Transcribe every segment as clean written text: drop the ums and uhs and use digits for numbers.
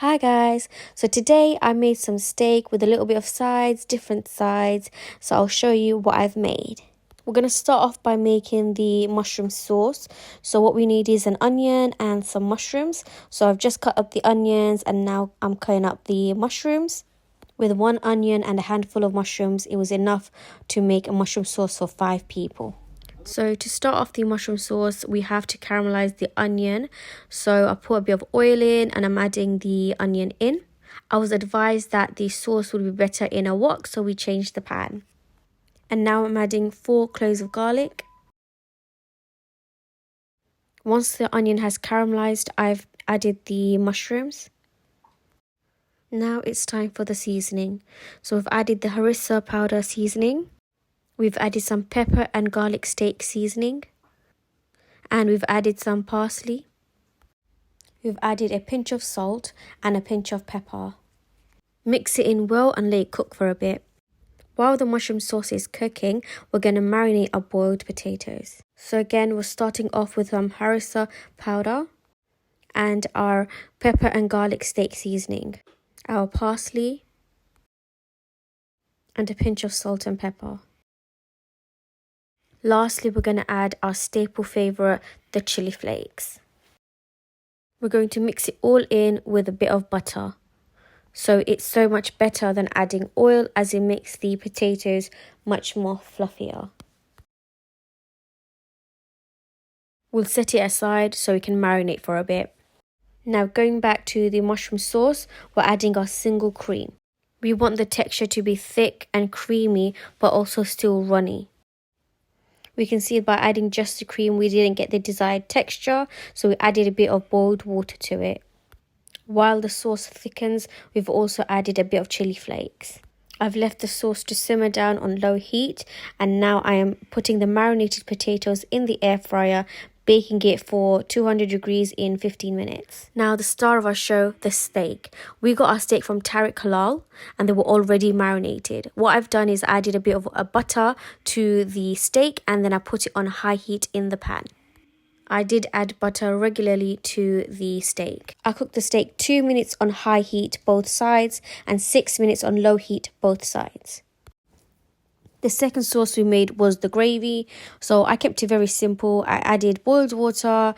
Hi guys, so today I made some steak with a little bit of sides, different sides, so I'll show you what I've made. We're going to start off by making the mushroom sauce. So what we need is an onion and some mushrooms. So I've just cut up the onions and now I'm cutting up the mushrooms. With one onion and a handful of mushrooms, it was enough to make a mushroom sauce for 5 people. So to start off the mushroom sauce, we have to caramelize the onion. So I put a bit of oil in and I'm adding the onion in. I was advised that the sauce would be better in a wok, so we changed the pan. And now I'm adding 4 cloves of garlic. Once the onion has caramelized, I've added the mushrooms. Now it's time for the seasoning. So we've added the harissa powder seasoning. We've added some pepper and garlic steak seasoning. And we've added some parsley. We've added a pinch of salt and a pinch of pepper. Mix it in well and let it cook for a bit. While the mushroom sauce is cooking, we're going to marinate our boiled potatoes. So again, we're starting off with some harissa powder and our pepper and garlic steak seasoning, our parsley, and a pinch of salt and pepper. Lastly, we're going to add our staple favorite, the chili flakes. We're going to mix it all in with a bit of butter. So it's so much better than adding oil, as it makes the potatoes much more fluffier. We'll set it aside so we can marinate for a bit. Now going back to the mushroom sauce, we're adding our single cream. We want the texture to be thick and creamy but also still runny. We can see by adding just the cream we didn't get the desired texture, so we added a bit of boiled water to it. While the sauce thickens, we've also added a bit of chili flakes. I've left the sauce to simmer down on low heat, and now I am putting the marinated potatoes in the air fryer, baking it for 200 degrees in 15 minutes. Now the star of our show, the steak. We got our steak from Tariq Halal and they were already marinated. What I've done is added a bit of a butter to the steak and then I put it on high heat in the pan. I did add butter regularly to the steak. I cooked the steak 2 minutes on high heat both sides and 6 minutes on low heat both sides. The second sauce we made was the gravy, so I kept it very simple. I added boiled water,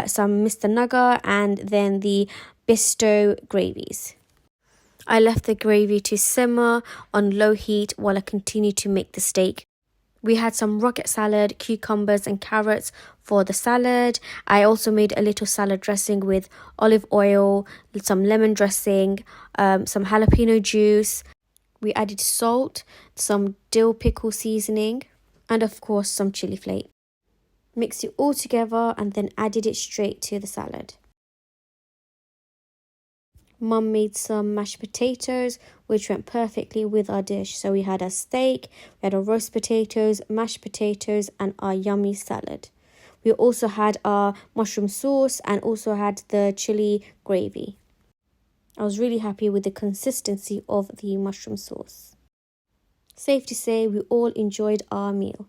some Mr. Nugget, and then the Bisto gravies. I left the gravy to simmer on low heat while I continued to make the steak. We had some rocket salad, cucumbers and carrots for the salad. I also made a little salad dressing with olive oil, some lemon dressing, some jalapeno juice. We added salt, some dill pickle seasoning, and of course some chili flake. Mixed it all together and then added it straight to the salad. Mum made some mashed potatoes, which went perfectly with our dish. So we had our steak, we had our roast potatoes, mashed potatoes, and our yummy salad. We also had our mushroom sauce and also had the chili gravy. I was really happy with the consistency of the mushroom sauce. Safe to say we all enjoyed our meal.